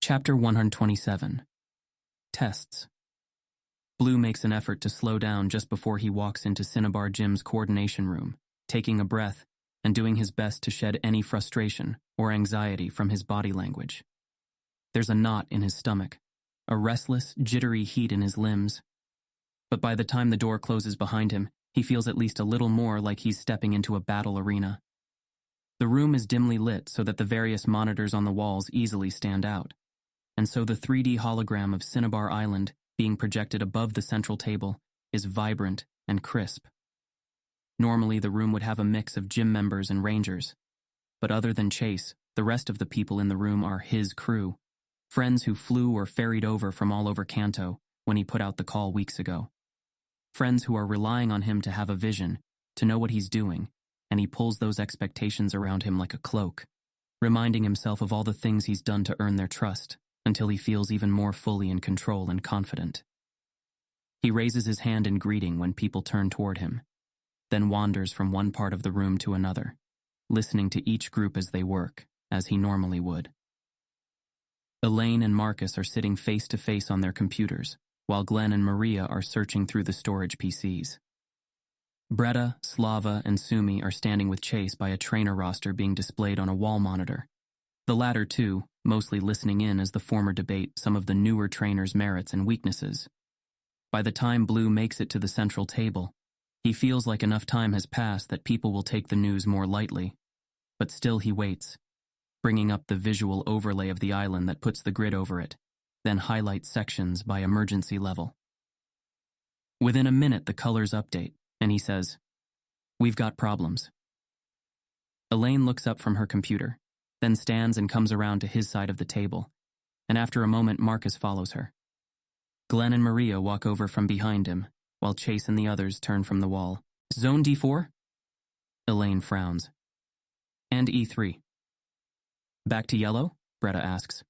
Chapter 127. Tests. Blue makes an effort to slow down just before he walks into Cinnabar Gym's coordination room, taking a breath and doing his best to shed any frustration or anxiety from his body language. There's a knot in his stomach, a restless, jittery heat in his limbs. But by the time the door closes behind him, he feels at least a little more like he's stepping into a battle arena. The room is dimly lit so that the various monitors on the walls easily stand out. And so the 3D hologram of Cinnabar Island, being projected above the central table, is vibrant and crisp. Normally, the room would have a mix of gym members and rangers. But other than Chase, the rest of the people in the room are his crew, friends who flew or ferried over from all over Kanto when he put out the call weeks ago. Friends who are relying on him to have a vision, to know what he's doing, and he pulls those expectations around him like a cloak, reminding himself of all the things he's done to earn their trust, until he feels even more fully in control and confident. He raises his hand in greeting when people turn toward him, then wanders from one part of the room to another, listening to each group as they work, as he normally would. Elaine and Marcus are sitting face to face on their computers, while Glenn and Maria are searching through the storage PCs. Bretta, Slava, and Sumi are standing with Chase by a trainer roster being displayed on a wall monitor. The latter two, mostly listening in as the former debate some of the newer trainers' merits and weaknesses. By the time Blue makes it to the central table, he feels like enough time has passed that people will take the news more lightly. But still he waits, bringing up the visual overlay of the island that puts the grid over it, then highlights sections by emergency level. Within a minute, the colors update, and he says, "We've got problems." Elaine looks up from her computer, then stands and comes around to his side of the table, and after a moment Marcus follows her. Glenn and Maria walk over from behind him, while Chase and the others turn from the wall. "Zone D4? Elaine frowns. "And E3. "Back to yellow?" Bretta asks.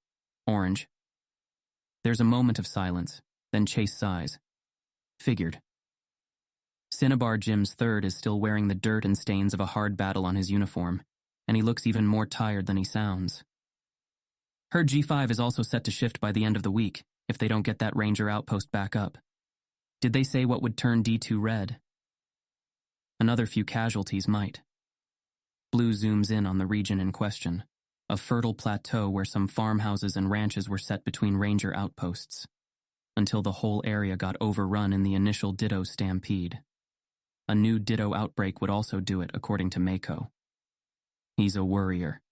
"Orange." There's a moment of silence, then Chase sighs. "Figured." Cinnabar Gym's third is still wearing the dirt and stains of a hard battle on his uniform, and he looks even more tired than he sounds. Heard G5 is also set to shift by the end of the week, if they don't get that Ranger outpost back up. Did they say what would turn D2 red? Another few casualties might. Blue zooms in on the region in question, a fertile plateau where some farmhouses and ranches were set between Ranger outposts, until the whole area got overrun in the initial Ditto stampede. A new Ditto outbreak would also do it, according to Mako. He's a worrier.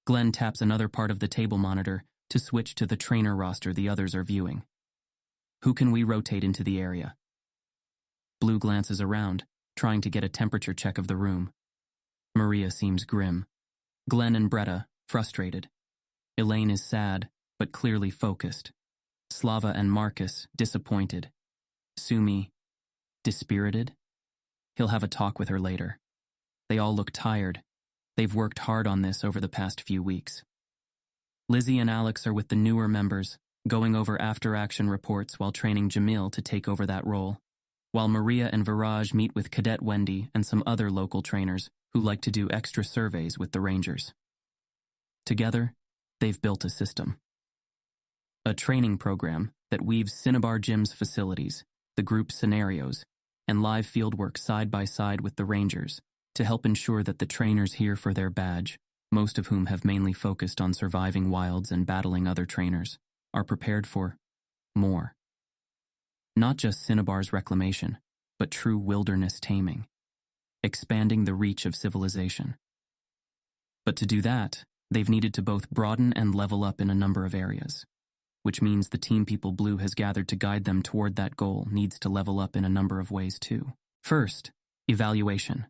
Glenn taps another part of the table monitor to switch to the trainer roster the others are viewing. Who can we rotate into the area? Blue glances around, trying to get a temperature check of the room. Maria seems grim. Glenn and Bretta, frustrated. Elaine is sad, but clearly focused. Slava and Marcus, disappointed. Sumi, dispirited? He'll have a talk with her later. They all look tired. They've worked hard on this over the past few weeks. Lizzie and Alex are with the newer members, going over after-action reports while training Jamil to take over that role, while Maria and Viraj meet with Cadet Wendy and some other local trainers who like to do extra surveys with the Rangers. Together, they've built a system. A training program that weaves Cinnabar Gym's facilities, the group's scenarios, and live fieldwork side by side with the Rangers to help ensure that the trainers here for their badge, most of whom have mainly focused on surviving wilds and battling other trainers, are prepared for more. Not just Cinnabar's reclamation, but true wilderness taming, expanding the reach of civilization. But to do that, they've needed to both broaden and level up in a number of areas, which means the team people Blue has gathered to guide them toward that goal needs to level up in a number of ways too. First, evaluation.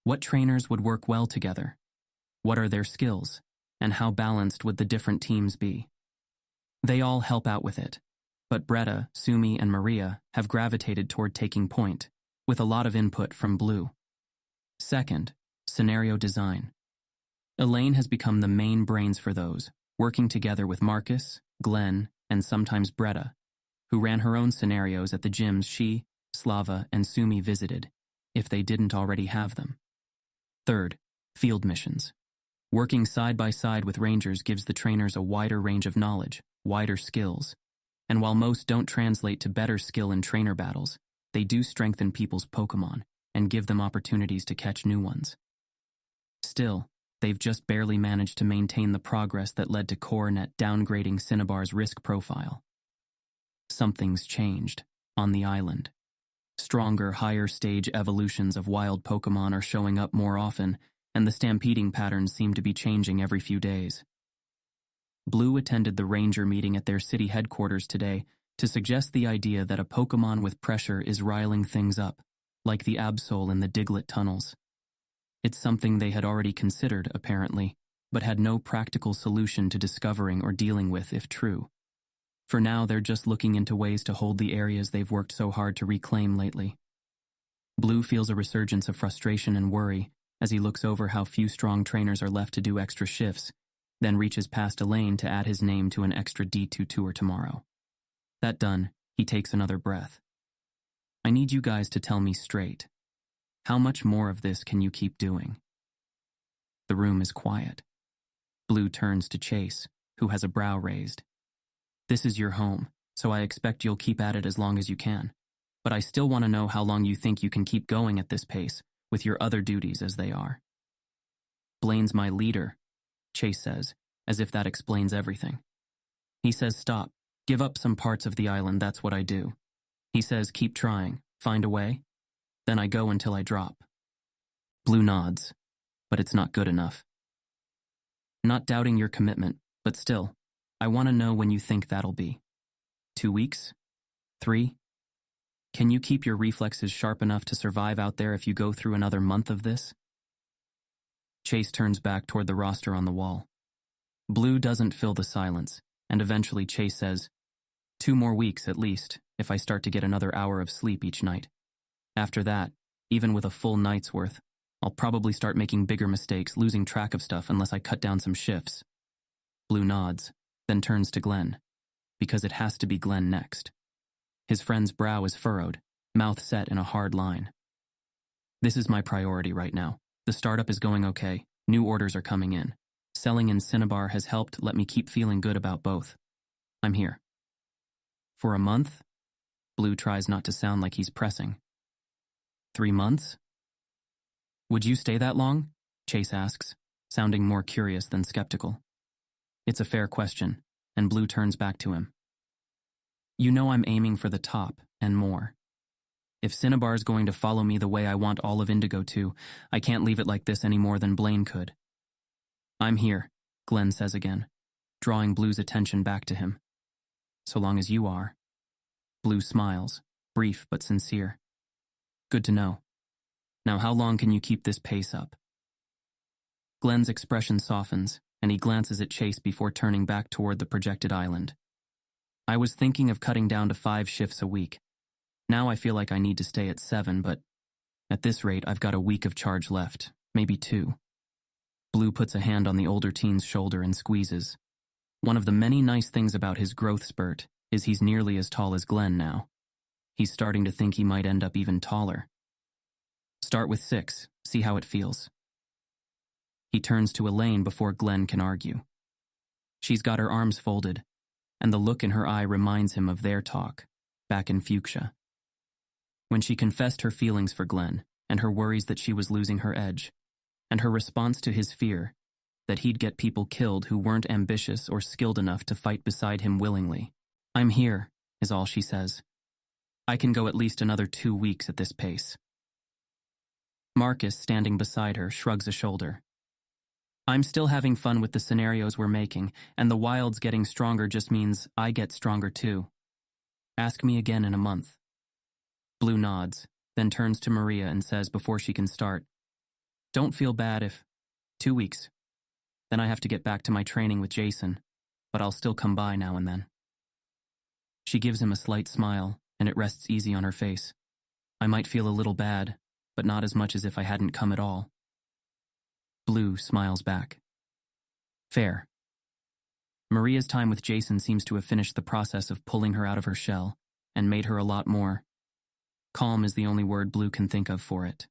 What trainers would work well together? What are their skills? And how balanced would the different teams be? They all help out with it, but Bretta, Sumi, and Maria have gravitated toward taking point, with a lot of input from Blue. Second, scenario design. Elaine has become the main brains for those, working together with Marcus, Glenn, and sometimes Bretta, who ran her own scenarios at the gyms she, Slava, and Sumi visited, if they didn't already have them. Third, field missions. Working side by side with rangers gives the trainers a wider range of knowledge, wider skills. And while most don't translate to better skill in trainer battles, they do strengthen people's Pokémon and give them opportunities to catch new ones. Still, they've just barely managed to maintain the progress that led to Coronet downgrading Cinnabar's risk profile. Something's changed on the island. Stronger, higher-stage evolutions of wild Pokémon are showing up more often, and the stampeding patterns seem to be changing every few days. Blue attended the ranger meeting at their city headquarters today to suggest the idea that a Pokémon with pressure is riling things up, like the Absol in the Diglett tunnels. It's something they had already considered, apparently, but had no practical solution to discovering or dealing with if true. For now, they're just looking into ways to hold the areas they've worked so hard to reclaim lately. Blue feels a resurgence of frustration and worry as he looks over how few strong trainers are left to do extra shifts, then reaches past Elaine to add his name to an extra D2 tour tomorrow. That done, he takes another breath. I need you guys to tell me straight. How much more of this can you keep doing? The room is quiet. Blue turns to Chase, who has a brow raised. This is your home, so I expect you'll keep at it as long as you can. But I still want to know how long you think you can keep going at this pace, with your other duties as they are. Blaine's my leader, Chase says, as if that explains everything. He says stop, give up some parts of the island, that's what I do. He says keep trying, find a way. Then I go until I drop. Blue nods, but it's not good enough. Not doubting your commitment, but still, I want to know when you think that'll be. 2 weeks? 3? Can you keep your reflexes sharp enough to survive out there if you go through another month of this? Chase turns back toward the roster on the wall. Blue doesn't fill the silence, and eventually Chase says, 2 more weeks at least, if I start to get another hour of sleep each night. After that, even with a full night's worth, I'll probably start making bigger mistakes, losing track of stuff unless I cut down some shifts. Blue nods, then turns to Glenn, because it has to be Glenn next. His friend's brow is furrowed, mouth set in a hard line. This is my priority right now. The startup is going okay, new orders are coming in. Selling in Cinnabar has helped let me keep feeling good about both. I'm here. For a month? Blue tries not to sound like he's pressing. 3 months? Would you stay that long? Chase asks, sounding more curious than skeptical. It's a fair question, and Blue turns back to him. You know I'm aiming for the top, and more. If Cinnabar's going to follow me the way I want all of Indigo to, I can't leave it like this any more than Blaine could. I'm here, Glenn says again, drawing Blue's attention back to him. So long as you are. Blue smiles, brief but sincere. Good to know. Now how long can you keep this pace up? Glenn's expression softens, and he glances at Chase before turning back toward the projected island. I was thinking of cutting down to 5 shifts a week. Now I feel like I need to stay at 7, but at this rate I've got a week of charge left, maybe 2. Blue puts a hand on the older teen's shoulder and squeezes. One of the many nice things about his growth spurt is he's nearly as tall as Glenn now. He's starting to think he might end up even taller. Start with 6, see how it feels. He turns to Elaine before Glenn can argue. She's got her arms folded, and the look in her eye reminds him of their talk, back in Fuchsia. When she confessed her feelings for Glenn, and her worries that she was losing her edge, and her response to his fear that he'd get people killed who weren't ambitious or skilled enough to fight beside him willingly. I'm here, is all she says. I can go at least another 2 weeks at this pace. Marcus, standing beside her, shrugs a shoulder. I'm still having fun with the scenarios we're making, and the wilds getting stronger just means I get stronger too. Ask me again in a month. Blue nods, then turns to Maria and says before she can start, Don't feel bad if 2 weeks. Then I have to get back to my training with Jason, but I'll still come by now and then. She gives him a slight smile, and it rests easy on her face. I might feel a little bad, but not as much as if I hadn't come at all. Blue smiles back. Fair. Maria's time with Jason seems to have finished the process of pulling her out of her shell, and made her a lot more. Calm is the only word Blue can think of for it.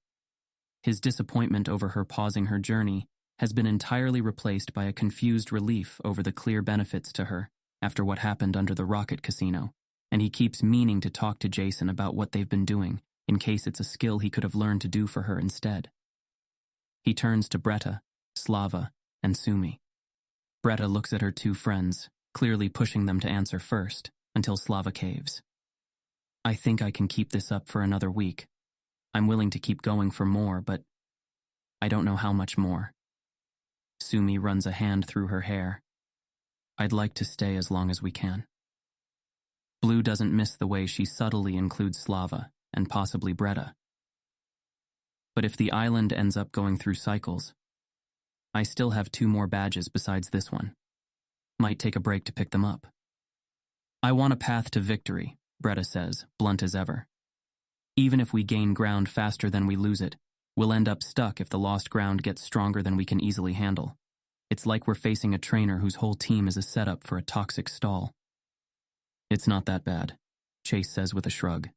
His disappointment over her pausing her journey has been entirely replaced by a confused relief over the clear benefits to her after what happened under the Rocket Casino, and he keeps meaning to talk to Jason about what they've been doing in case it's a skill he could have learned to do for her instead. He turns to Bretta, Slava, and Sumi. Bretta looks at her two friends, clearly pushing them to answer first, until Slava caves. I think I can keep this up for another week. I'm willing to keep going for more, but I don't know how much more. Sumi runs a hand through her hair. I'd like to stay as long as we can. Blue doesn't miss the way she subtly includes Slava, and possibly Bretta. But if the island ends up going through cycles, I still have 2 more badges besides this one. Might take a break to pick them up. I want a path to victory, Bretta says, blunt as ever. Even if we gain ground faster than we lose it, we'll end up stuck if the lost ground gets stronger than we can easily handle. It's like we're facing a trainer whose whole team is a setup for a toxic stall. It's not that bad, Chase says with a shrug.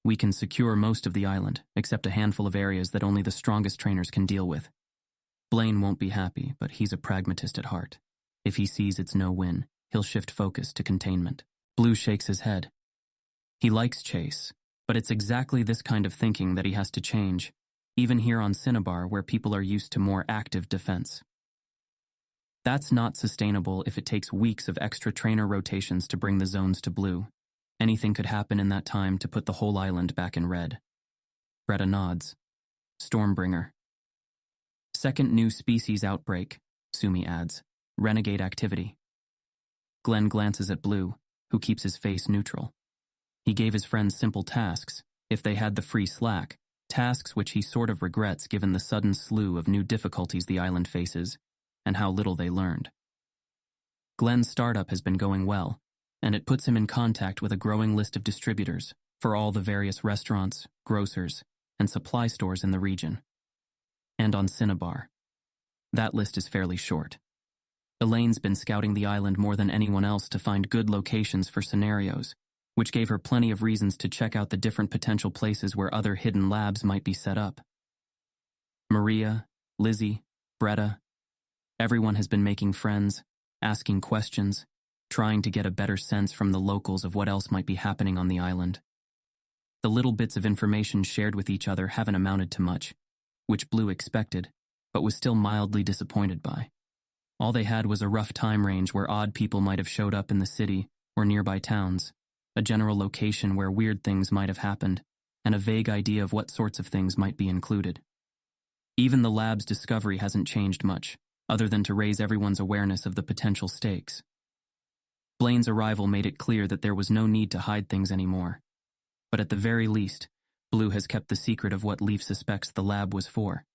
We can secure most of the island, except a handful of areas that only the strongest trainers can deal with. Blaine won't be happy, but he's a pragmatist at heart. If he sees it's no win, he'll shift focus to containment. Blue shakes his head. He likes Chase, but it's exactly this kind of thinking that he has to change, even here on Cinnabar where people are used to more active defense. That's not sustainable if it takes weeks of extra trainer rotations to bring the zones to blue. Anything could happen in that time to put the whole island back in red. Bretta nods. Stormbringer. Second new species outbreak, Sumi adds. Renegade activity. Glenn glances at Blue, who keeps his face neutral. He gave his friends simple tasks, if they had the free slack, tasks which he sort of regrets given the sudden slew of new difficulties the island faces, and how little they learned. Glenn's startup has been going well, and it puts him in contact with a growing list of distributors for all the various restaurants, grocers, and supply stores in the region. And on Cinnabar. That list is fairly short. Elaine's been scouting the island more than anyone else to find good locations for scenarios, which gave her plenty of reasons to check out the different potential places where other hidden labs might be set up. Maria, Lizzie, Bretta, everyone has been making friends, asking questions, trying to get a better sense from the locals of what else might be happening on the island. The little bits of information shared with each other haven't amounted to much, which Blue expected, but was still mildly disappointed by. All they had was a rough time range where odd people might have showed up in the city or nearby towns, a general location where weird things might have happened, and a vague idea of what sorts of things might be included. Even the lab's discovery hasn't changed much, other than to raise everyone's awareness of the potential stakes. Blaine's arrival made it clear that there was no need to hide things anymore. But at the very least, Blue has kept the secret of what Leaf suspects the lab was for.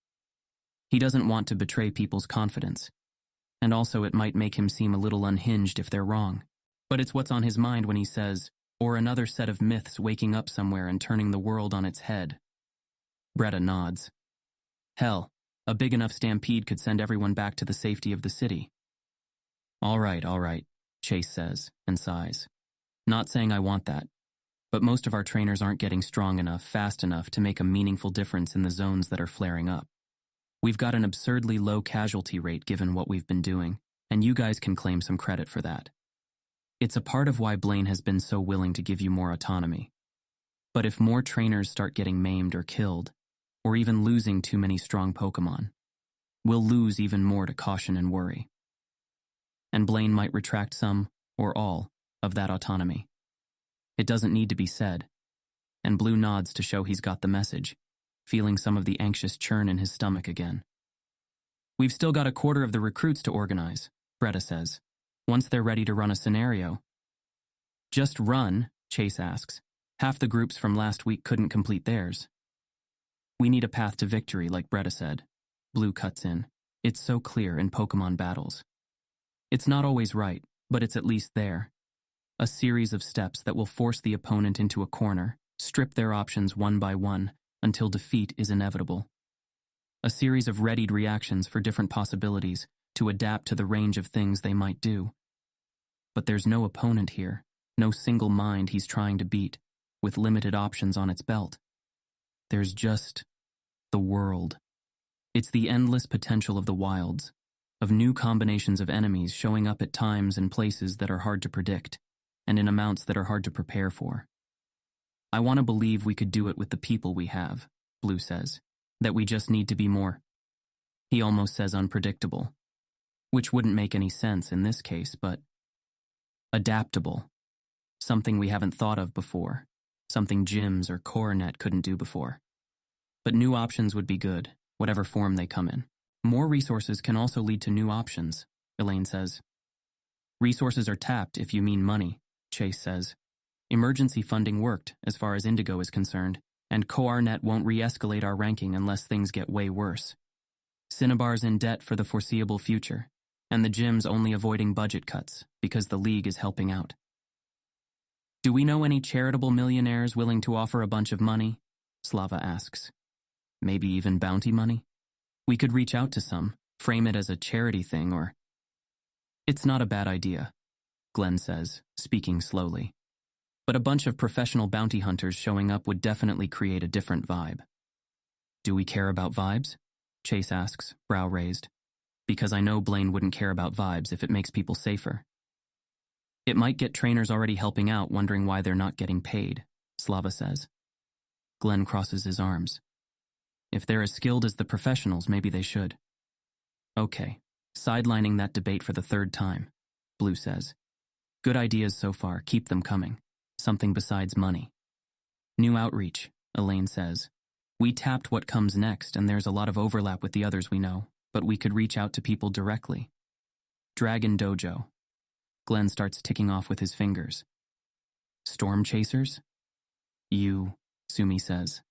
He doesn't want to betray people's confidence, and also it might make him seem a little unhinged if they're wrong. But it's what's on his mind when he says, or another set of myths waking up somewhere and turning the world on its head. Bretta nods. Hell, a big enough stampede could send everyone back to the safety of the city. All right, Chase says, and sighs. Not saying I want that, but most of our trainers aren't getting strong enough, fast enough to make a meaningful difference in the zones that are flaring up. We've got an absurdly low casualty rate given what we've been doing, and you guys can claim some credit for that. It's a part of why Blaine has been so willing to give you more autonomy. But if more trainers start getting maimed or killed, or even losing too many strong Pokemon, we'll lose even more to caution and worry. And Blaine might retract some, or all, of that autonomy. It doesn't need to be said, and Blue nods to show he's got the message, feeling some of the anxious churn in his stomach again. We've still got a quarter of the recruits to organize, Bretta says, once they're ready to run a scenario. Just run, Chase asks. Half the groups from last week couldn't complete theirs. We need a path to victory, like Bretta said. Blue cuts in. It's so clear in Pokemon battles. It's not always right, but it's at least there. A series of steps that will force the opponent into a corner, strip their options one by one, until defeat is inevitable. A series of readied reactions for different possibilities to adapt to the range of things they might do. But there's no opponent here, no single mind he's trying to beat, with limited options on its belt. There's just the world. It's the endless potential of the wilds, of new combinations of enemies showing up at times and places that are hard to predict, and in amounts that are hard to prepare for. I want to believe we could do it with the people we have, Blue says, that we just need to be more, he almost says unpredictable, which wouldn't make any sense in this case, but adaptable, something we haven't thought of before, something Gyms or Coronet couldn't do before. But new options would be good, whatever form they come in. More resources can also lead to new options, Elaine says. Resources are tapped if you mean money, Chase says. Emergency funding worked, as far as Indigo is concerned, and Coronet won't re-escalate our ranking unless things get way worse. Cinnabar's in debt for the foreseeable future, and the Gyms only avoiding budget cuts because the League is helping out. Do we know any charitable millionaires willing to offer a bunch of money? Slava asks. Maybe even bounty money? We could reach out to some, frame it as a charity thing, or... It's not a bad idea, Glenn says, speaking slowly. But a bunch of professional bounty hunters showing up would definitely create a different vibe. Do we care about vibes? Chase asks, brow raised. Because I know Blaine wouldn't care about vibes if it makes people safer. It might get trainers already helping out wondering why they're not getting paid, Slava says. Glenn crosses his arms. If they're as skilled as the professionals, maybe they should. Okay, sidelining that debate for the third time, Blue says. Good ideas so far, keep them coming. Something besides money. New outreach, Elaine says. We tapped what comes next, and there's a lot of overlap with the others we know, but we could reach out to people directly. Dragon Dojo. Glenn starts ticking off with his fingers. Storm Chasers? You, Sumi says.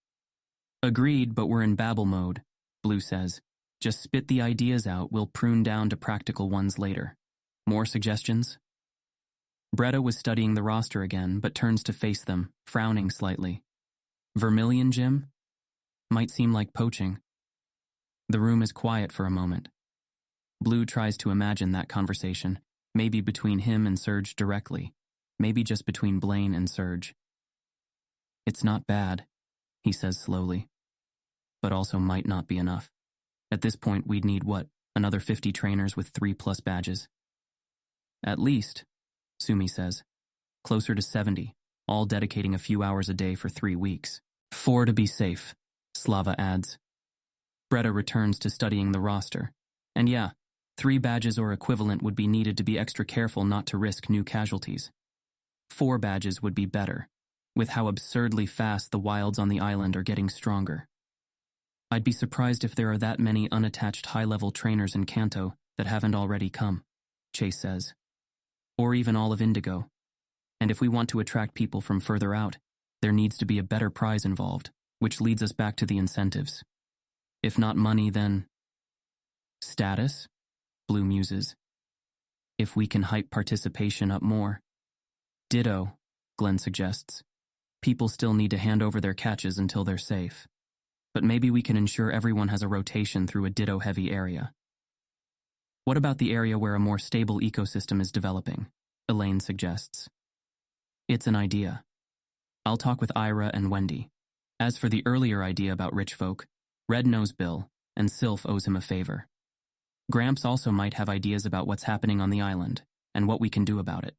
Agreed, but we're in babble mode, Blue says. Just spit the ideas out, we'll prune down to practical ones later. More suggestions? Bretta was studying the roster again, but turns to face them, frowning slightly. Vermilion Gym? Might seem like poaching. The room is quiet for a moment. Blue tries to imagine that conversation, maybe between him and Serge directly, maybe just between Blaine and Serge. It's not bad, he says slowly, but also might not be enough. At this point, we'd need what, another 50 trainers with 3+ badges? At least, Sumi says. Closer to 70, all dedicating a few hours a day for 3 weeks. 4 to be safe, Slava adds. Bretta returns to studying the roster. And yeah, 3 badges or equivalent would be needed to be extra careful not to risk new casualties. 4 badges would be better, with how absurdly fast the wilds on the island are getting stronger. I'd be surprised if there are that many unattached high-level trainers in Kanto that haven't already come, Chase says. Or even all of Indigo. And if we want to attract people from further out, there needs to be a better prize involved, which leads us back to the incentives. If not money, then... Status? Blue muses. If we can hype participation up more. Ditto, Glenn suggests. People still need to hand over their catches until they're safe. But maybe we can ensure everyone has a rotation through a Ditto-heavy area. What about the area where a more stable ecosystem is developing? Elaine suggests. It's an idea. I'll talk with Ira and Wendy. As for the earlier idea about rich folk, Red knows Bill, and Sylph owes him a favor. Gramps also might have ideas about what's happening on the island, and what we can do about it.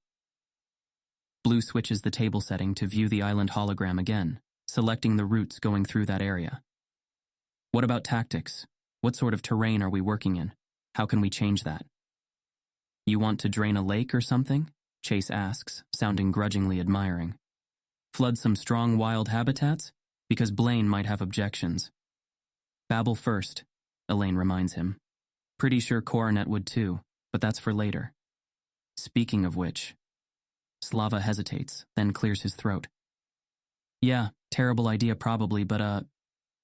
Blue switches the table setting to view the island hologram again, selecting the routes going through that area. What about tactics? What sort of terrain are we working in? How can we change that? You want to drain a lake or something? Chase asks, sounding grudgingly admiring. Flood some strong wild habitats? Because Blaine might have objections. Babble first, Elaine reminds him. Pretty sure Coronet would too, but that's for later. Speaking of which... Slava hesitates, then clears his throat. Yeah, terrible idea probably, but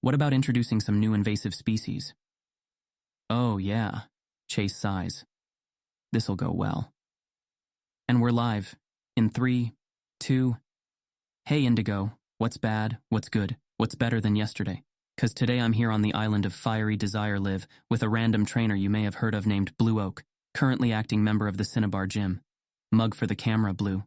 what about introducing some new invasive species? Oh yeah, Chase sighs. This'll go well. And we're live. In 3, 2... Hey Indigo, what's bad, what's good, what's better than yesterday? 'Cause today I'm here on the island of Fiery Desire Live with a random trainer you may have heard of named Blue Oak, currently acting member of the Cinnabar Gym. Mug for the camera, Blue.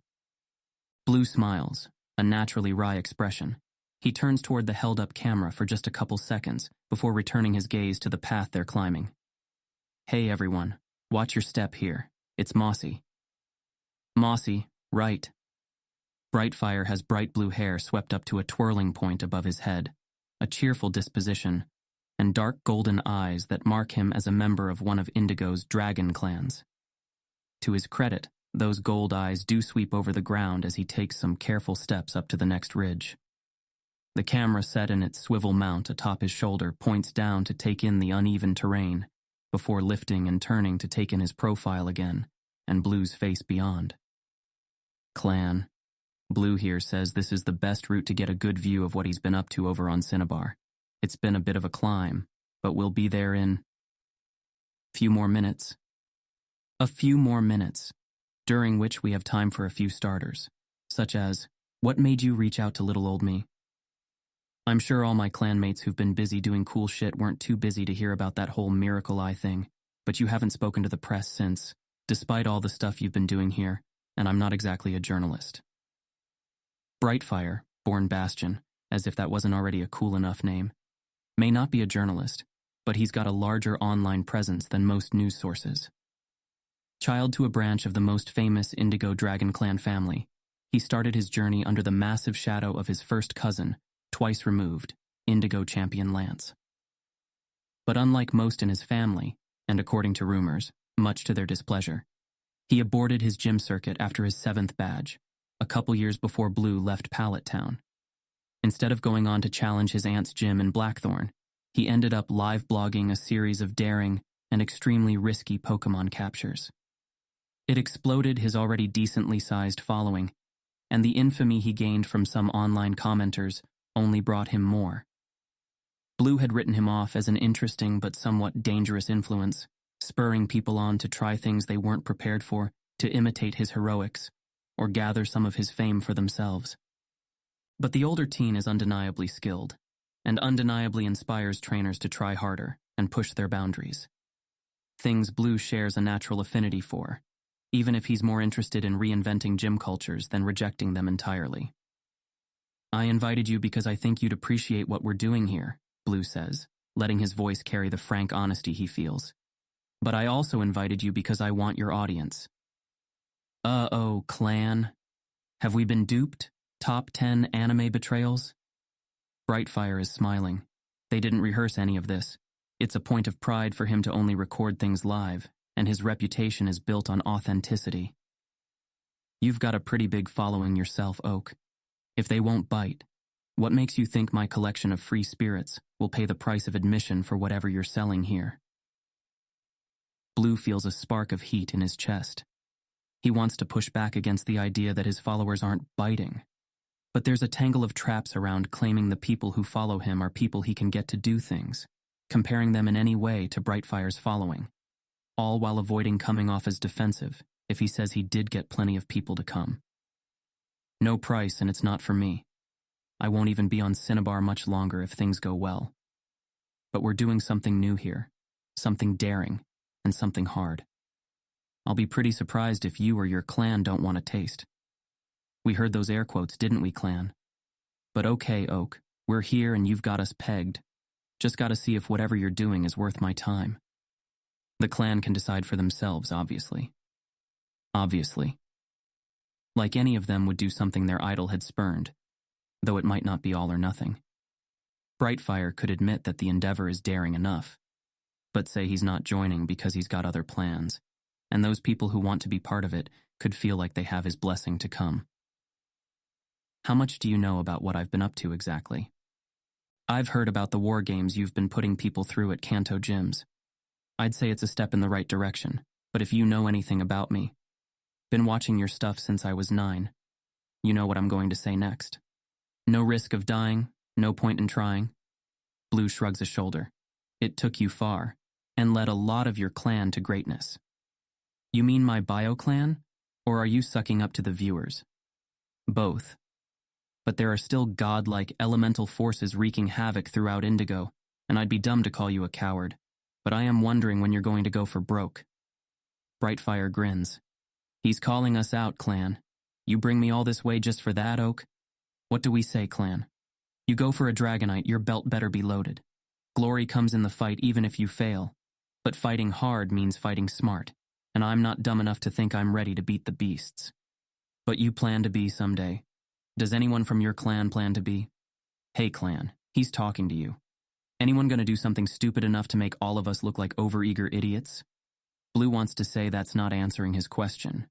Blue smiles, a naturally wry expression. He turns toward the held-up camera for just a couple seconds before returning his gaze to the path they're climbing. Hey everyone, watch your step here. It's Mossy. Mossy, right. Brightfire has bright blue hair swept up to a twirling point above his head, a cheerful disposition, and dark golden eyes that mark him as a member of one of Indigo's dragon clans. To his credit, those gold eyes do sweep over the ground as he takes some careful steps up to the next ridge. The camera set in its swivel mount atop his shoulder points down to take in the uneven terrain, before lifting and turning to take in his profile again, and Blue's face beyond. Clan. Blue here says this is the best route to get a good view of what he's been up to over on Cinnabar. It's been a bit of a climb, but we'll be there in a few more minutes, during which we have time for a few starters, such as, what made you reach out to little old me? I'm sure all my clanmates who've been busy doing cool shit weren't too busy to hear about that whole Miracle Eye thing, but you haven't spoken to the press since, despite all the stuff you've been doing here, and I'm not exactly a journalist. Brightfire, born Bastion, as if that wasn't already a cool enough name, may not be a journalist, but he's got a larger online presence than most news sources. Child to a branch of the most famous Indigo Dragon Clan family, he started his journey under the massive shadow of his first cousin, twice removed, Indigo Champion Lance. But unlike most in his family, and according to rumors, much to their displeasure, he aborted his gym circuit after his 7th badge, a couple years before Blue left Pallet Town. Instead of going on to challenge his aunt's gym in Blackthorn, he ended up live blogging a series of daring and extremely risky Pokemon captures. It exploded his already decently sized following, and the infamy he gained from some online commenters only brought him more. Blue had written him off as an interesting but somewhat dangerous influence, spurring people on to try things they weren't prepared for, to imitate his heroics, or gather some of his fame for themselves. But the older teen is undeniably skilled, and undeniably inspires trainers to try harder and push their boundaries. Things Blue shares a natural affinity for, even if he's more interested in reinventing gym cultures than rejecting them entirely. I invited you because I think you'd appreciate what we're doing here, Blue says, letting his voice carry the frank honesty he feels. But I also invited you because I want your audience. Uh-oh, clan. Have we been duped? Top 10 anime betrayals? Brightfire is smiling. They didn't rehearse any of this. It's a point of pride for him to only record things live, and his reputation is built on authenticity. You've got a pretty big following yourself, Oak. If they won't bite, what makes you think my collection of free spirits will pay the price of admission for whatever you're selling here? Blue feels a spark of heat in his chest. He wants to push back against the idea that his followers aren't biting. But there's a tangle of traps around claiming the people who follow him are people he can get to do things, comparing them in any way to Brightfire's following, all while avoiding coming off as defensive if he says he did get plenty of people to come. No price, and it's not for me. I won't even be on Cinnabar much longer if things go well. But we're doing something new here, something daring, and something hard. I'll be pretty surprised if you or your clan don't want a taste. We heard those air quotes, didn't we, clan? But okay, Oak, we're here and you've got us pegged. Just gotta see if whatever you're doing is worth my time. The clan can decide for themselves, obviously. Obviously. Like any of them would do something their idol had spurned, though it might not be all or nothing. Brightfire could admit that the endeavor is daring enough, but say he's not joining because he's got other plans, and those people who want to be part of it could feel like they have his blessing to come. How much do you know about what I've been up to exactly? I've heard about the war games you've been putting people through at Kanto gyms. I'd say it's a step in the right direction, but if you know anything about me, been watching your stuff since I was 9, you know what I'm going to say next. No risk of dying, no point in trying. Blue shrugs a shoulder. It took you far, and led a lot of your clan to greatness. You mean my bio clan, or are you sucking up to the viewers? Both. But there are still godlike elemental forces wreaking havoc throughout Indigo, and I'd be dumb to call you a coward, but I am wondering when you're going to go for broke. Brightfire grins. He's calling us out, clan. You bring me all this way just for that, Oak? What do we say, clan? You go for a Dragonite, your belt better be loaded. Glory comes in the fight even if you fail. But fighting hard means fighting smart, and I'm not dumb enough to think I'm ready to beat the beasts. But you plan to be someday. Does anyone from your clan plan to be? Hey clan, he's talking to you. Anyone gonna do something stupid enough to make all of us look like overeager idiots? Blue wants to say that's not answering his question.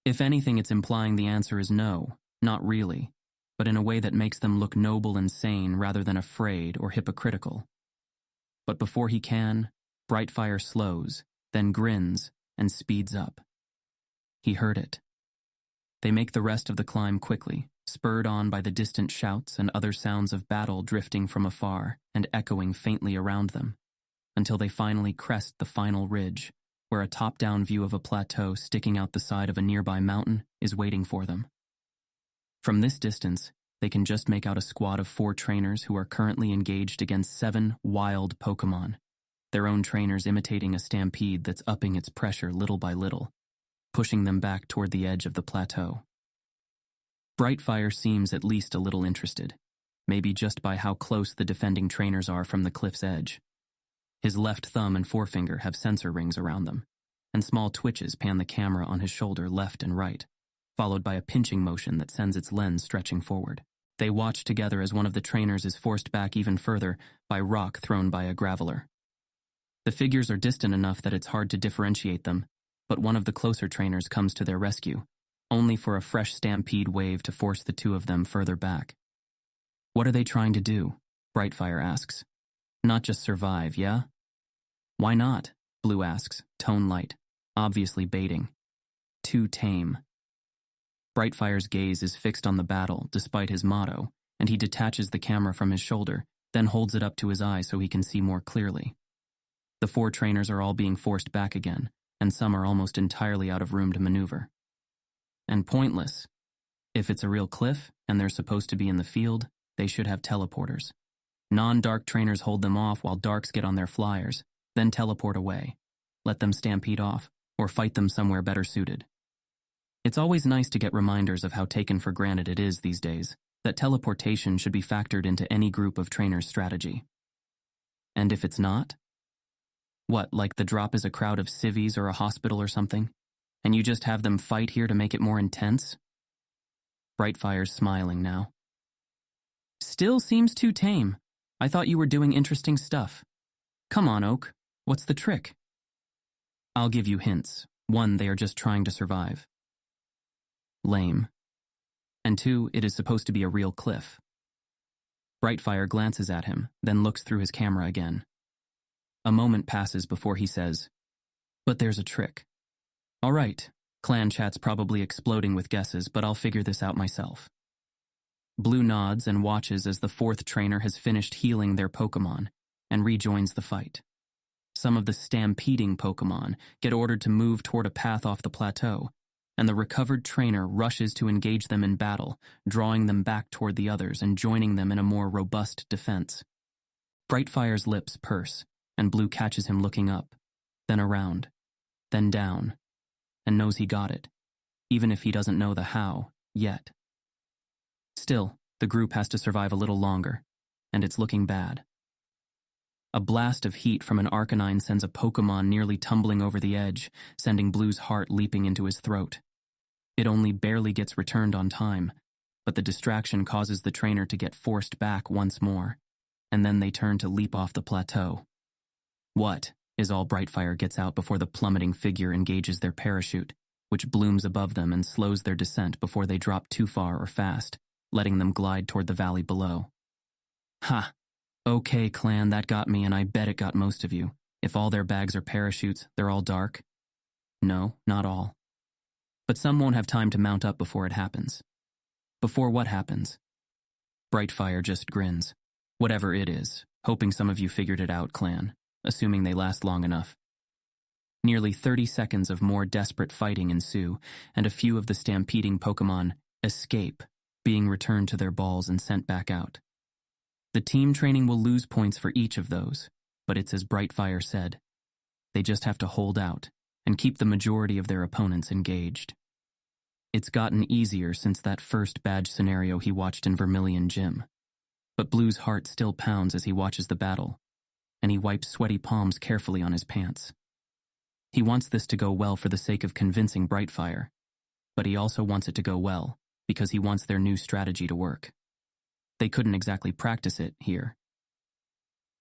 If anything, it's implying the answer is no, not really, but in a way that makes them look noble and sane rather than afraid or hypocritical. But before he can, Brightfire slows, then grins, and speeds up. He heard it. They make the rest of the climb quickly, spurred on by the distant shouts and other sounds of battle drifting from afar and echoing faintly around them, until they finally crest the final ridge, where a top-down view of a plateau sticking out the side of a nearby mountain is waiting for them. From this distance, they can just make out a squad of 4 trainers who are currently engaged against 7 wild Pokémon, their own trainers imitating a stampede that's upping its pressure little by little, pushing them back toward the edge of the plateau. Brightfire seems at least a little interested, maybe just by how close the defending trainers are from the cliff's edge. His left thumb and forefinger have sensor rings around them, and small twitches pan the camera on his shoulder left and right, followed by a pinching motion that sends its lens stretching forward. They watch together as one of the trainers is forced back even further by rock thrown by a graveler. The figures are distant enough that it's hard to differentiate them, but one of the closer trainers comes to their rescue, only for a fresh stampede wave to force the 2 of them further back. What are they trying to do? Brightfire asks. Not just survive, yeah? Why not? Blue asks, tone light, obviously baiting. Too tame. Brightfire's gaze is fixed on the battle, despite his motto, and he detaches the camera from his shoulder, then holds it up to his eye so he can see more clearly. The 4 trainers are all being forced back again, and some are almost entirely out of room to maneuver. And pointless. If it's a real cliff, and they're supposed to be in the field, they should have teleporters. Non-dark trainers hold them off while darks get on their flyers, then teleport away. Let them stampede off, or fight them somewhere better suited. It's always nice to get reminders of how taken for granted it is these days, that teleportation should be factored into any group of trainers' strategy. And if it's not? What, like the drop is a crowd of civvies or a hospital or something? And you just have them fight here to make it more intense? Brightfire's smiling now. Still seems too tame. I thought you were doing interesting stuff. Come on, Oak. What's the trick? I'll give you hints. 1, they are just trying to survive. Lame. And 2, it is supposed to be a real cliff. Brightfire glances at him, then looks through his camera again. A moment passes before he says, but there's a trick. All right, clan chat's probably exploding with guesses, but I'll figure this out myself. Blue nods and watches as the 4th trainer has finished healing their Pokémon and rejoins the fight. Some of the stampeding Pokémon get ordered to move toward a path off the plateau, and the recovered trainer rushes to engage them in battle, drawing them back toward the others and joining them in a more robust defense. Brightfire's lips purse, and Blue catches him looking up, then around, then down, and knows he got it, even if he doesn't know the how, yet. Still, the group has to survive a little longer, and it's looking bad. A blast of heat from an Arcanine sends a Pokémon nearly tumbling over the edge, sending Blue's heart leaping into his throat. It only barely gets returned on time, but the distraction causes the trainer to get forced back once more, and then they turn to leap off the plateau. What, is all Brightfire gets out before the plummeting figure engages their parachute, which blooms above them and slows their descent before they drop too far or fast, letting them glide toward the valley below. Ha! Okay, clan, that got me, and I bet it got most of you. If all their bags are parachutes, they're all dark? No, not all. But some won't have time to mount up before it happens. Before what happens? Brightfire just grins. Whatever it is, hoping some of you figured it out, clan, assuming they last long enough. Nearly 30 seconds of more desperate fighting ensue, and a few of the stampeding Pokémon escape, being returned to their balls and sent back out. The team training will lose points for each of those, but it's as Brightfire said. They just have to hold out and keep the majority of their opponents engaged. It's gotten easier since that first badge scenario he watched in Vermilion Gym. But Blue's heart still pounds as he watches the battle, and he wipes sweaty palms carefully on his pants. He wants this to go well for the sake of convincing Brightfire, but he also wants it to go well because he wants their new strategy to work. They couldn't exactly practice it here.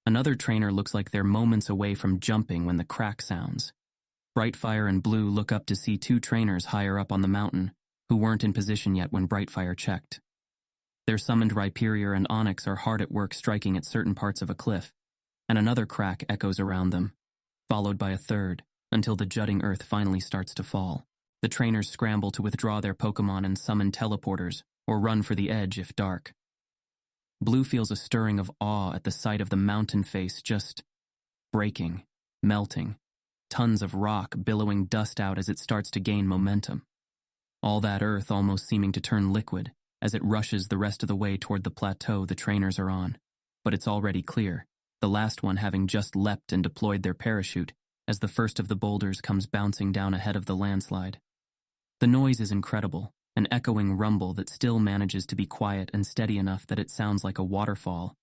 Another trainer looks like they're moments away from jumping when the crack sounds. Brightfire and Blue look up to see two trainers higher up on the mountain who weren't in position yet when Brightfire checked. Their summoned Rhyperior and Onyx are hard at work striking at certain parts of a cliff, and another crack echoes around them, followed by a third, until the jutting earth finally starts to fall. The trainers scramble to withdraw their Pokémon and summon teleporters, or run for the edge if dark. Blue feels a stirring of awe at the sight of the mountain face just breaking, melting, tons of rock billowing dust out as it starts to gain momentum. All that earth almost seeming to turn liquid as it rushes the rest of the way toward the plateau the trainers are on. But it's already clear, the last one having just leapt and deployed their parachute as the first of the boulders comes bouncing down ahead of the landslide. The noise is incredible, an echoing rumble that still manages to be quiet and steady enough that it sounds like a waterfall,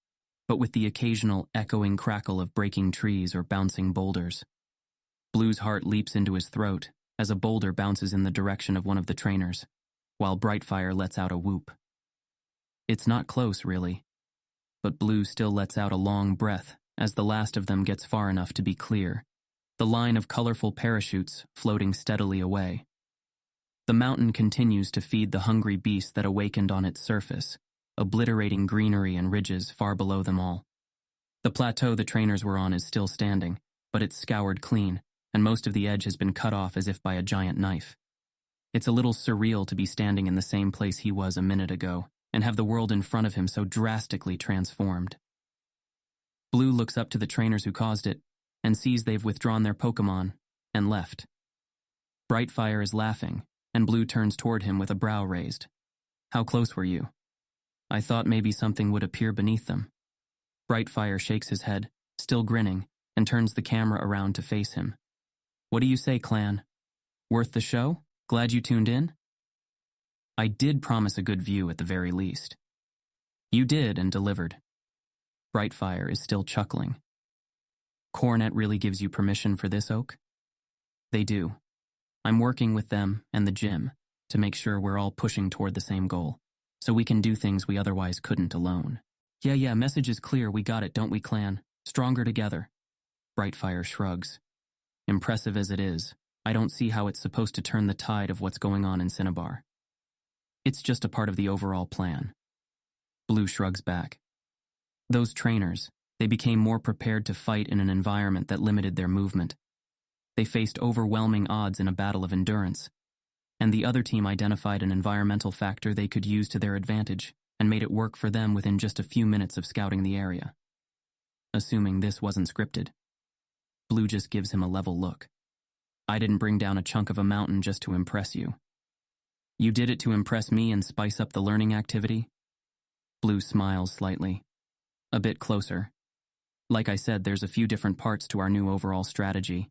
but with the occasional echoing crackle of breaking trees or bouncing boulders. Blue's heart leaps into his throat as a boulder bounces in the direction of one of the trainers, while Brightfire lets out a whoop. It's not close, really, but Blue still lets out a long breath as the last of them gets far enough to be clear, the line of colorful parachutes floating steadily away. The mountain continues to feed the hungry beast that awakened on its surface, obliterating greenery and ridges far below them all. The plateau the trainers were on is still standing, but it's scoured clean, and most of the edge has been cut off as if by a giant knife. It's a little surreal to be standing in the same place he was a minute ago, and have the world in front of him so drastically transformed. Blue looks up to the trainers who caused it, and sees they've withdrawn their Pokémon, and left. Brightfire is laughing, and Blue turns toward him with a brow raised. How close were you? I thought maybe something would appear beneath them. Brightfire shakes his head, still grinning, and turns the camera around to face him. What do you say, clan? Worth the show? Glad you tuned in? I did promise a good view at the very least. You did and delivered. Brightfire is still chuckling. Coronet really gives you permission for this, Oak? They do. I'm working with them and the gym to make sure we're all pushing toward the same goal, so we can do things we otherwise couldn't alone. Yeah, message is clear, we got it, don't we, clan? Stronger together. Brightfire shrugs. Impressive as it is, I don't see how it's supposed to turn the tide of what's going on in Cinnabar. It's just a part of the overall plan. Blue shrugs back. Those trainers, they became more prepared to fight in an environment that limited their movement. They faced overwhelming odds in a battle of endurance, and the other team identified an environmental factor they could use to their advantage and made it work for them within just a few minutes of scouting the area. Assuming this wasn't scripted, Blue just gives him a level look. I didn't bring down a chunk of a mountain just to impress you. You did it to impress me and spice up the learning activity? Blue smiles slightly. A bit closer. Like I said, there's a few different parts to our new overall strategy.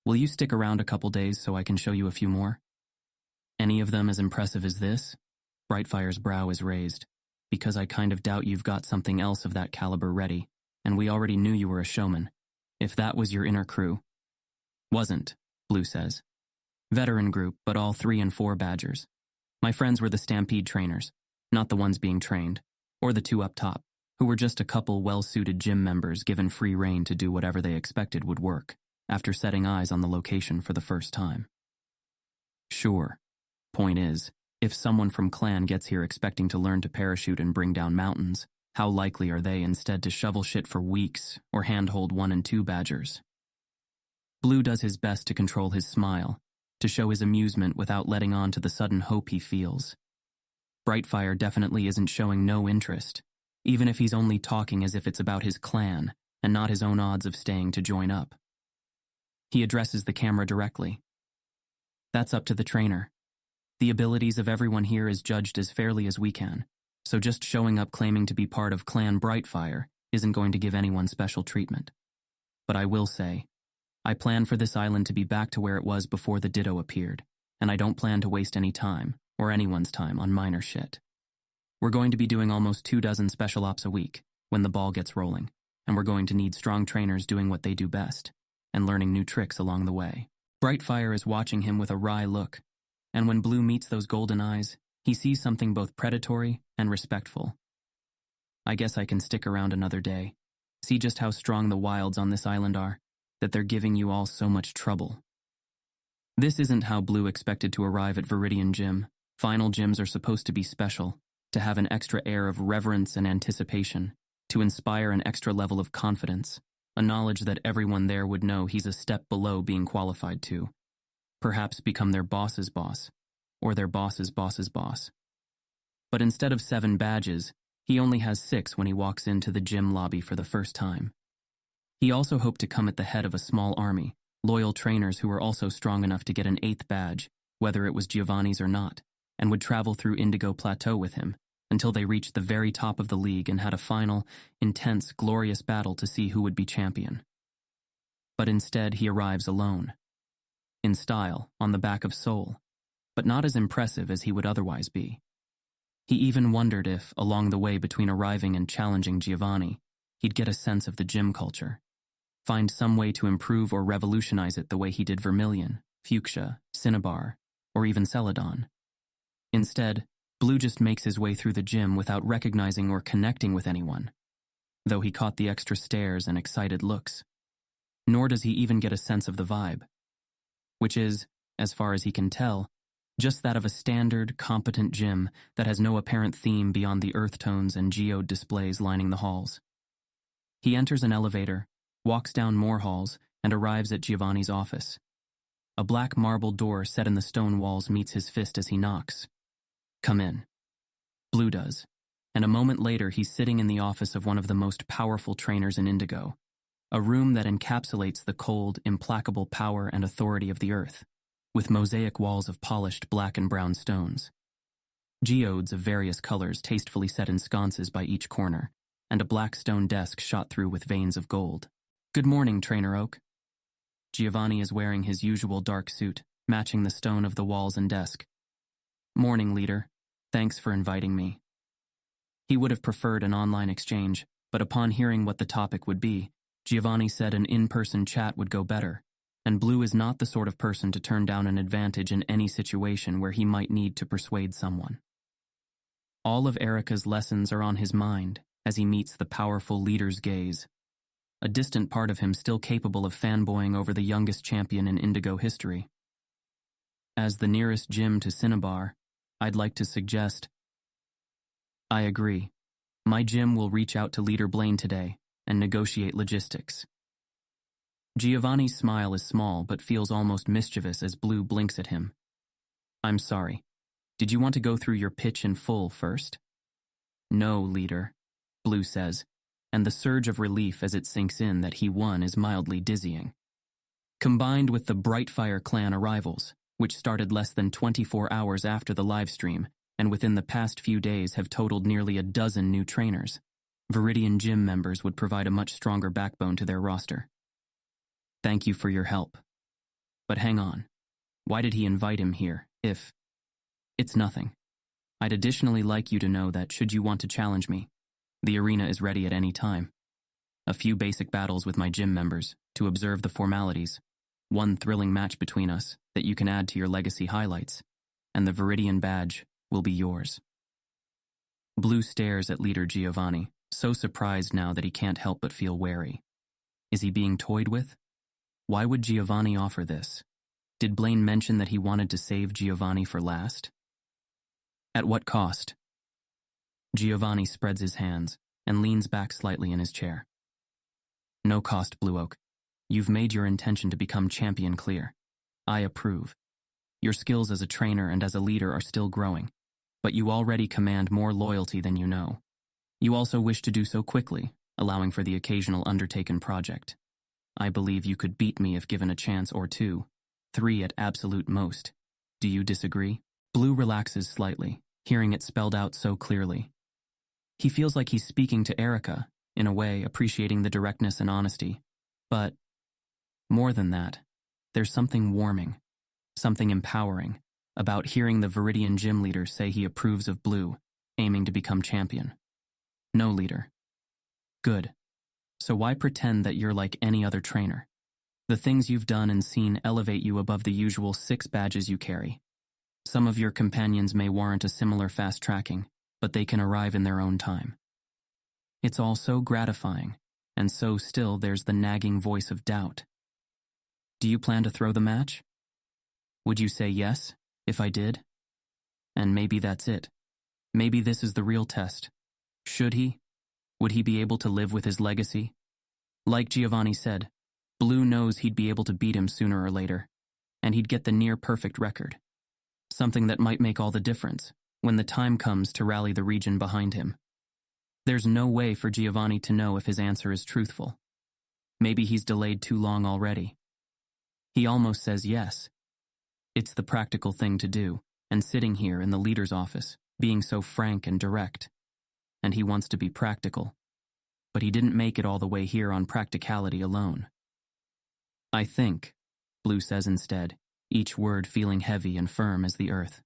Will you stick around a couple days so I can show you a few more? Any of them as impressive as this? Brightfire's brow is raised. Because I kind of doubt you've got something else of that caliber ready, and we already knew you were a showman. If that was your inner crew. Wasn't, Blue says. Veteran group, but all 3 and 4 badgers. My friends were the Stampede trainers, not the ones being trained, or the 2 up top, who were just a couple well-suited gym members given free rein to do whatever they expected would work, after setting eyes on the location for the first time. Sure. Point is, if someone from clan gets here expecting to learn to parachute and bring down mountains, how likely are they instead to shovel shit for weeks or handhold 1 and 2 badgers? Blue does his best to control his smile, to show his amusement without letting on to the sudden hope he feels. Brightfire definitely isn't showing no interest, even if he's only talking as if it's about his clan and not his own odds of staying to join up. He addresses the camera directly. That's up to the trainer. The abilities of everyone here is judged as fairly as we can, so just showing up claiming to be part of Clan Brightfire isn't going to give anyone special treatment. But I will say, I plan for this island to be back to where it was before the Ditto appeared, and I don't plan to waste any time, or anyone's time, on minor shit. We're going to be doing almost 24 special ops a week when the ball gets rolling, and we're going to need strong trainers doing what they do best and learning new tricks along the way. Brightfire is watching him with a wry look, and when Blue meets those golden eyes, he sees something both predatory and respectful. I guess I can stick around another day. See just how strong the wilds on this island are, that they're giving you all so much trouble. This isn't how Blue expected to arrive at Viridian Gym. Final gyms are supposed to be special, to have an extra air of reverence and anticipation, to inspire an extra level of confidence, a knowledge that everyone there would know he's a step below being qualified to. Perhaps become their boss's boss, or their boss's boss's boss. But instead of 7 badges, he only has 6 when he walks into the gym lobby for the first time. He also hoped to come at the head of a small army, loyal trainers who were also strong enough to get an 8th badge, whether it was Giovanni's or not, and would travel through Indigo Plateau with him until they reached the very top of the league and had a final, intense, glorious battle to see who would be champion. But instead, he arrives alone. In style, on the back of Soul, but not as impressive as he would otherwise be. He even wondered if, along the way between arriving and challenging Giovanni, he'd get a sense of the gym culture, find some way to improve or revolutionize it the way he did Vermilion, Fuchsia, Cinnabar, or even Celadon. Instead, Blue just makes his way through the gym without recognizing or connecting with anyone, though he caught the extra stares and excited looks. Nor does he even get a sense of the vibe, which is, as far as he can tell, just that of a standard, competent gym that has no apparent theme beyond the earth tones and geode displays lining the halls. He enters an elevator, walks down more halls, and arrives at Giovanni's office. A black marble door set in the stone walls meets his fist as he knocks. "Come in." Blue does, and a moment later he's sitting in the office of one of the most powerful trainers in Indigo, a room that encapsulates the cold, implacable power and authority of the earth, with mosaic walls of polished black and brown stones. Geodes of various colors tastefully set in sconces by each corner, and a black stone desk shot through with veins of gold. "Good morning, Trainer Oak." Giovanni is wearing his usual dark suit, matching the stone of the walls and desk. "Morning, leader. Thanks for inviting me." He would have preferred an online exchange, but upon hearing what the topic would be, Giovanni said an in-person chat would go better, and Blue is not the sort of person to turn down an advantage in any situation where he might need to persuade someone. All of Erica's lessons are on his mind as he meets the powerful leader's gaze, a distant part of him still capable of fanboying over the youngest champion in Indigo history. As the nearest gym to Cinnabar, I'd like to suggest... I agree. My gym will reach out to Leader Blaine today and negotiate logistics. Giovanni's smile is small but feels almost mischievous as Blue blinks at him. "I'm sorry. Did you want to go through your pitch in full first?" "No, leader," Blue says, and the surge of relief as it sinks in that he won is mildly dizzying. Combined with the Brightfire clan arrivals, which started less than 24 hours after the livestream, and within the past few days have totaled nearly a dozen new trainers, Viridian Gym members would provide a much stronger backbone to their roster. "Thank you for your help. But hang on. Why did he invite him here, if... It's nothing. I'd additionally like you to know that should you want to challenge me, the arena is ready at any time. A few basic battles with my gym members, to observe the formalities, one thrilling match between us that you can add to your legacy highlights, and the Viridian badge will be yours." Blue stares at Leader Giovanni, so surprised now that he can't help but feel wary. Is he being toyed with? Why would Giovanni offer this? Did Blaine mention that he wanted to save Giovanni for last? At what cost? Giovanni spreads his hands and leans back slightly in his chair. "No cost, Blue Oak. You've made your intention to become champion clear. I approve. Your skills as a trainer and as a leader are still growing, but you already command more loyalty than you know. You also wish to do so quickly, allowing for the occasional undertaken project. I believe you could beat me if given a chance or 2, 3 at absolute most. Do you disagree?" Blue relaxes slightly, hearing it spelled out so clearly. He feels like he's speaking to Erica, in a way appreciating the directness and honesty. But, more than that, there's something warming, something empowering, about hearing the Viridian Gym leader say he approves of Blue, aiming to become champion. No, leader. Good. So why pretend that you're like any other trainer? The things you've done and seen elevate you above the usual 6 badges you carry. Some of your companions may warrant a similar fast tracking, but they can arrive in their own time. It's all so gratifying, and so still there's the nagging voice of doubt. Do you plan to throw the match? Would you say yes, if I did? And maybe that's it. Maybe this is the real test. Should he? Would he be able to live with his legacy? Like Giovanni said, Blue knows he'd be able to beat him sooner or later, and he'd get the near-perfect record. Something that might make all the difference when the time comes to rally the region behind him. There's no way for Giovanni to know if his answer is truthful. Maybe he's delayed too long already. He almost says yes. It's the practical thing to do, and sitting here in the leader's office, being so frank and direct. And he wants to be practical. But he didn't make it all the way here on practicality alone. I think, Blue says instead, each word feeling heavy and firm as the earth,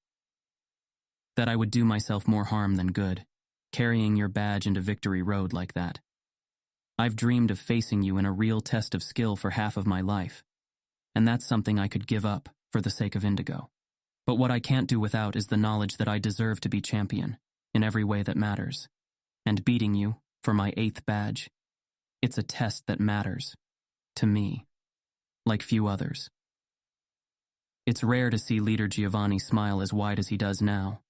that I would do myself more harm than good, carrying your badge into Victory Road like that. I've dreamed of facing you in a real test of skill for half of my life, and that's something I could give up for the sake of Indigo. But what I can't do without is the knowledge that I deserve to be champion, in every way that matters. And beating you, for my 8th badge, it's a test that matters. To me. Like few others. It's rare to see Leader Giovanni smile as wide as he does now.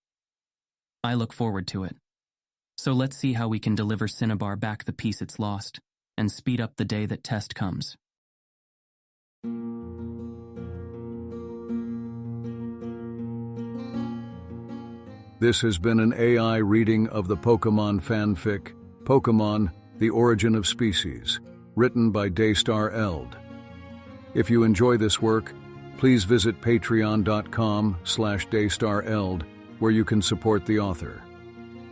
I look forward to it. So let's see how we can deliver Cinnabar back the peace it's lost, and speed up the day that test comes. This has been an AI reading of the Pokémon fanfic, Pokémon, The Origin of Species, written by Daystar Eld. If you enjoy this work, please visit patreon.com/daystareld, where you can support the author.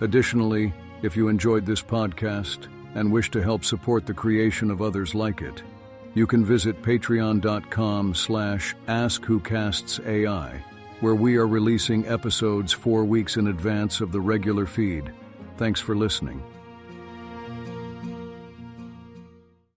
Additionally, if you enjoyed this podcast and wish to help support the creation of others like it, you can visit patreon.com/askwhocastsai, where we are releasing episodes 4 weeks in advance of the regular feed. Thanks for listening.